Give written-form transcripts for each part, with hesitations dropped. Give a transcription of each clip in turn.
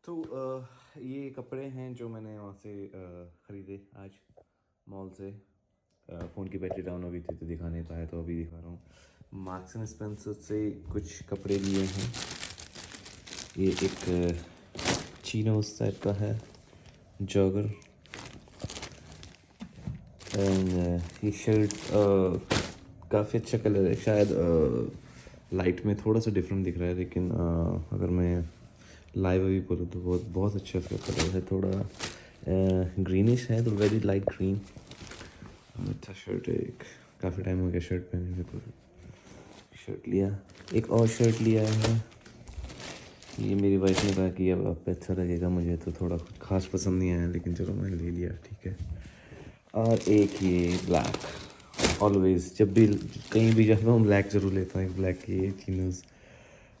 तो ये कपड़े हैं जो मैंने वहाँ से ख़रीदे आज मॉल से। फ़ोन की बैटरी डाउन हो गई थी तो दिखा नहीं पाया, तो अभी दिखा रहा हूँ। मार्क्स एंड स्पेंसर से कुछ कपड़े लिए हैं। ये एक चीनोस टाइप का है, जॉगर। एंड ये शर्ट काफ़ी अच्छा कलर है, शायद लाइट में थोड़ा सा डिफरेंट दिख रहा है, लेकिन अगर मैं लाइव अभी बोलूँ तो बहुत बहुत अच्छा इसका कलर है। थोड़ा ग्रीनिश है, तो वेरी लाइट ग्रीन। अच्छा शर्ट है। एक काफ़ी टाइम हो गया शर्ट पहने हुए, तो शर्ट लिया। एक और शर्ट लिया है, ये मेरी वाइफ ने कहा कि अब आप पे अच्छा लगेगा, मुझे तो थोड़ा खास पसंद नहीं आया, लेकिन चलो मैंने ले लिया, ठीक है। और एक ये ब्लैक, ऑलवेज जब भी कहीं भी जाता हूँ ब्लैक ज़रूर लेता हूँ। ब्लैक ये चिनोज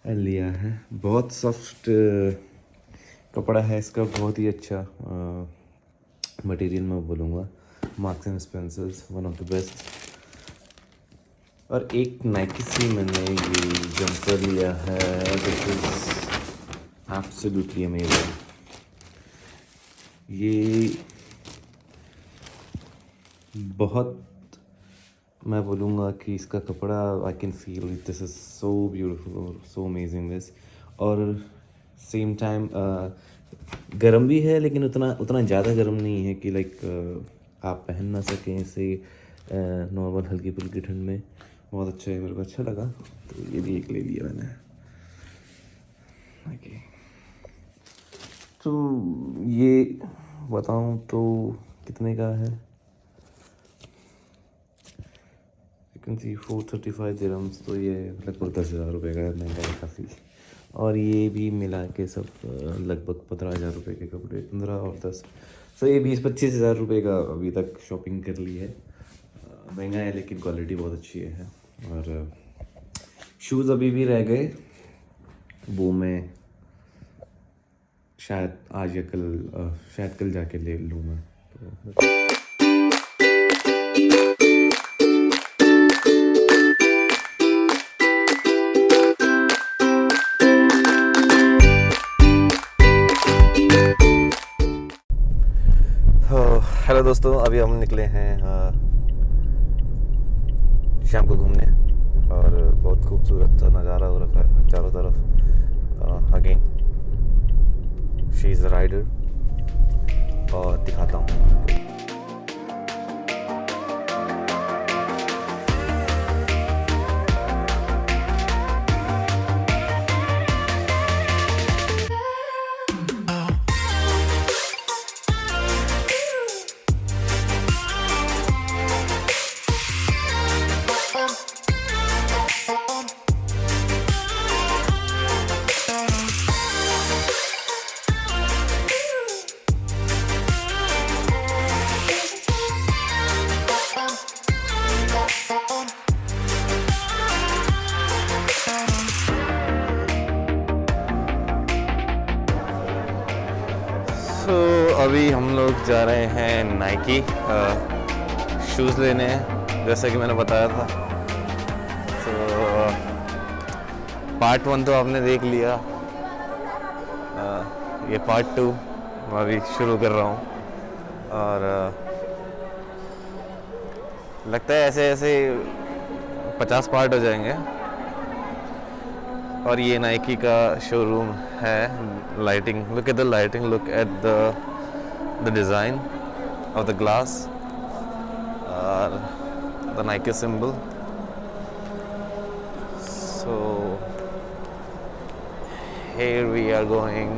लिया है। बहुत सॉफ्ट कपड़ा है इसका, बहुत ही अच्छा मटेरियल मैं बोलूँगा। Marks and Spencer's, one of the best. और एक नाइकी से मैंने ये जंपर लिया है, दिस इज एब्सोल्युटली अमेजिंग। ये बहुत, मैं बोलूँगा कि इसका कपड़ा I can feel this is so beautiful और सो अमेजिंग दिस। और सेम टाइम गर्म भी है, लेकिन उतना उतना ज़्यादा गर्म नहीं है कि लाइक आप पहन ना सकें इसे नॉर्मल हल्की फुल्की ठंड में। बहुत अच्छा है, मेरे को अच्छा लगा, तो ये भी एक ले लिया मैंने। ओके, तो ये बताऊं तो कितने का है? यू कैन सी 435 दिरहम्स, तो ये लगभग 10,000 रुपये का महंगा है काफ़ी। और ये भी मिला के सब लगभग 15,000 रुपये के कपड़े, 15 और 10, तो ये 20-25 हज़ार रुपये का अभी तक शॉपिंग कर ली है। महंगा है लेकिन क्वालिटी बहुत अच्छी है। और शूज़ अभी भी रह गए, वो मैं शायद आज या कल, शायद कल जाके ले लूँ मैं, तो हेलो दोस्तों, अभी हम निकले हैं शाम को घूमने, और बहुत खूबसूरत नज़ारा हो रखा है चारों तरफ। Again she is a rider, और दिखाता हूँ। तो अभी हम लोग जा रहे हैं नाइकी शूज़ लेने, जैसा कि मैंने बताया था। तो पार्ट 1 तो आपने देख लिया, ये पार्ट 2 मैं अभी शुरू कर रहा हूँ। और लगता है ऐसे ऐसे 50 पार्ट हो जाएंगे। और ये नाइकी का शोरूम है। Lighting, look at the lighting, look at the design of the glass और the Nike symbol. So here we are going.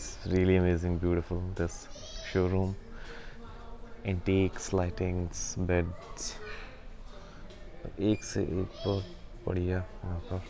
It's really amazing, beautiful, this showroom. Intakes, lightings, beds, एक से एक बहुत बढ़िया यहाँ पर.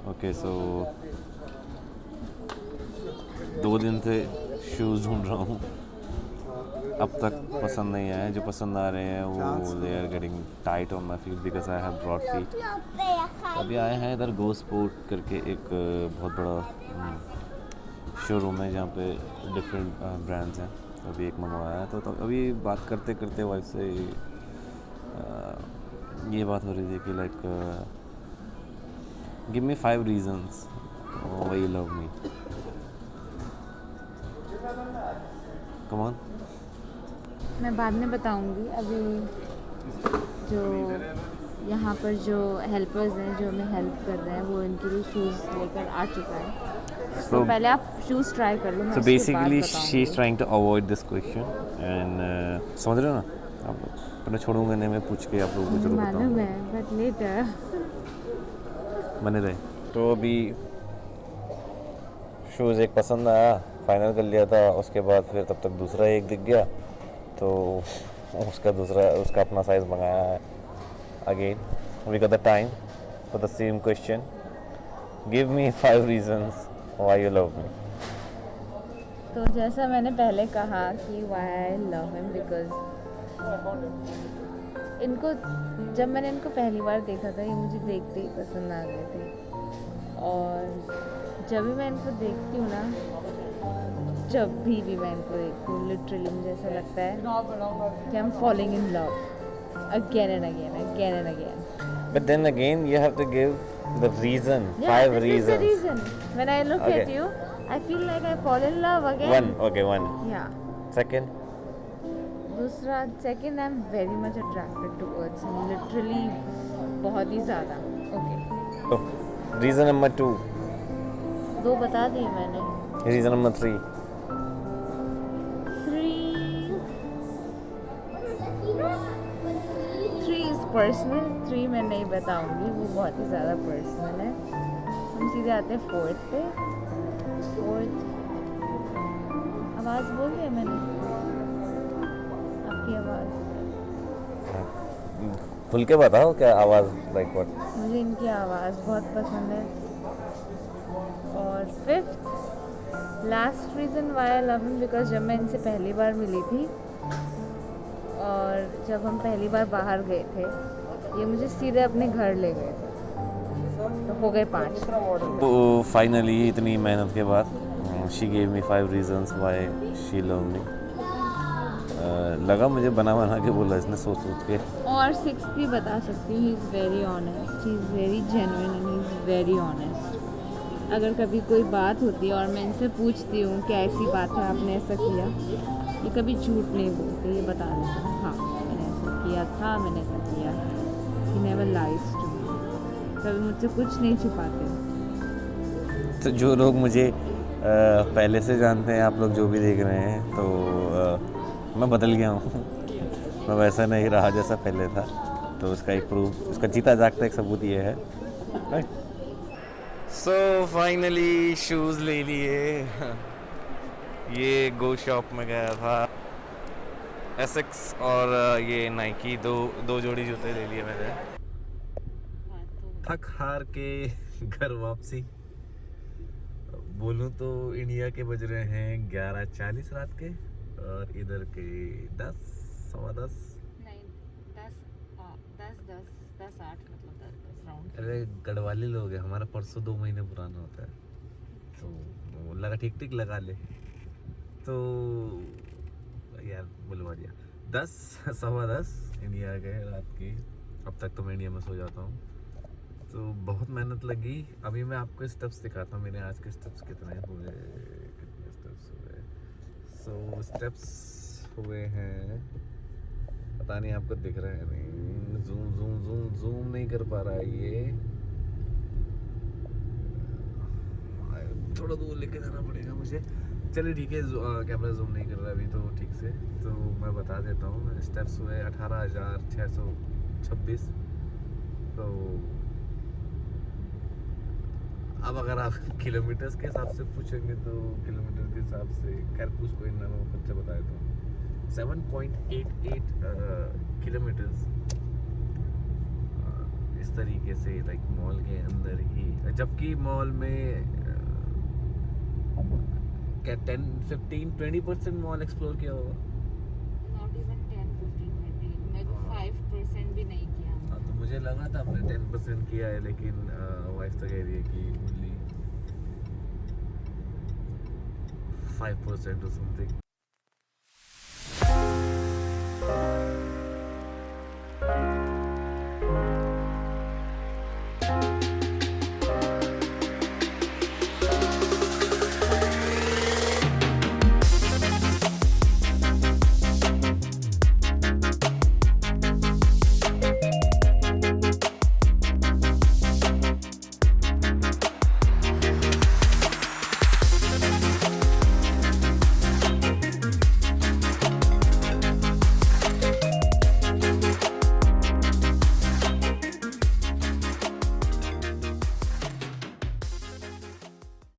ओके सो 2 दिन से शूज़ ढूंढ रहा हूँ, अब तक पसंद नहीं आए. जो पसंद आ रहे हैं वो they are getting tight on my feet because I have broad feet. अभी आए हैं इधर गो स्पोर्ट करके एक बहुत बड़ा शोरूम है जहाँ पे डिफरेंट ब्रांड्स हैं. अभी एक मंगवाया है तो अभी बात करते करते वाइफ से ये बात हो रही थी कि like give me 5 reasons why you love me. Come on. मैं बाद में बताऊंगी. अभी जो यहाँ पर जो हेल्पर्स हैं जो हमें हेल्प कर रहे हैं वो इनके लिए शूज़ लेकर आ चुका है. तो पहले आप शूज़ ट्राई कर लो. So basically she is trying to avoid this question and समझ रहे हो ना आप लोग. पर मैं छोड़ूंगा नहीं, मैं पूछ के आप लोगों को जरूर बताऊंगा. मालूम है बट लेटर बने रहे. तो अभी शूज़ एक पसंद आया, फाइनल कर लिया था. उसके बाद फिर तब तक दूसरा एक दिख गया तो उसका अपना साइज़ मंगाया है. Again we got the time for the same question. Give me 5 reasons why you love me. तो जैसा मैंने पहले कहा कि why I love him because इनको जब मैंने इनको पहली बार देखा था ये मुझे देखते ही पसंद आ गए थे. और जब भी मैं इनको देखती हूँ ना, जब भी मैं इनको देखती हूँ लिटरली मुझे ऐसा लगता है कि I am following in love again and again. But then again you have to give the reason. Yeah, 5 this reasons. is the reason. When I look Okay. at you, I feel like I fall in love again. One. Yeah. Second. दूसरा second I am very much attracted towards him literally बहुत ही ज़्यादा. Okay. Reason number 2. 2 बता दिए मैंने. Reason number 3. 3 is personal. 3 मैं नहीं बताऊंगी, वो बहुत ही ज़्यादा पर्सनल है. हम सीधे आते हैं 4th पे. 4th आवाज़ बोल दिया मैंने. आपकी आवाज़ खुल के बताओ क्या आवाज़ लाइक व्हाट. मुझे इनकी आवाज़ बहुत पसंद है. और 5th last reason why I love him because जब मैं इनसे पहली बार मिली थी और जब हम पहली बार बाहर गए थे ये मुझे सीधे अपने घर ले गए थे. तो हो गए 5. तो फाइनली इतनी मेहनत के बाद she gave me 5 reasons why she love me. लगा मुझे बना के बोला इसने सोच के. और 6th भी बता सकती हूँ. He is very honest. He is very genuine and he is very honest. अगर कभी कोई बात होती है और मैं इनसे पूछती हूँ कि ऐसी बात है आपने ऐसा किया, ये कभी झूठ नहीं बोलते, ये बता देते हैं हाँ मैंने ऐसा किया था, मैंने ऐसा किया। He never lies to me, कभी मुझसे कुछ नहीं छुपाते। तो जो लोग मुझे पहले से जानते हैं, आप लोग जो भी देख रहे हैं, तो मैं बदल गया हूँ। मैं वैसा नहीं रहा जैसा पहले था। तो उसका एक प्रूफ, उसका जीता जागता एक सबूत ये है। सो फाइनली शूज़ ले लिए। ये गो शॉप में गया था, एसेक्स और ये नाइकी, दो जोड़ी जूते ले लिए मैंने। थक हार के घर वापसी। बोलूं तो इंडिया के बज रहे हैं 11:40 रात के, और इधर के 10, सवा 10। नहीं 10 8 मतलब 10 राउंड। अरे गढ़वाली लोग हैं, हमारा परसों 2 महीने पुराना होता है, तो वो लगा ठीक ठीक लगा ले, तो यार बुलवा दिया। 10 सवा 10 इंडिया गए रात की। अब तक तो मैं इंडिया में सो जाता हूँ, तो बहुत मेहनत लगी। अभी मैं आपको स्टेप्स दिखाता हूँ, मेरे आज के स्टेप्स कितने हुए, कितने स्टेप्स हुए। सो स्टेप्स हुए हैं, पता नहीं आपको दिख रहा है नहीं, जूम जूम जूम जूम नहीं कर पा रहा है ये, थोड़ा दूर लेके जाना पड़ेगा मुझे। चलिए ठीक है, कैमरा जूम नहीं कर रहा अभी तो ठीक से, तो मैं बता देता हूँ। स्टेप्स हुए 18,626। तो अब अगर आप किलोमीटर्स के हिसाब से पूछेंगे तो किलोमीटर के हिसाब से, खैर पूछ कोई ना, मैं खुद से बता देता हूँ। 7.88 किलोमीटर्स इस तरीके से, लाइक मॉल के अंदर ही, जबकि मॉल में क्या 10-15-20% मॉल एक्सप्लोर किया होगा। नॉट इवन 10-15 मैं तो 5% भी नहीं किया। हाँ, तो मुझे लगा था आपने 10% किया है, लेकिन वाइफ तो कह रही है कि ओनली 5% और समथिंग।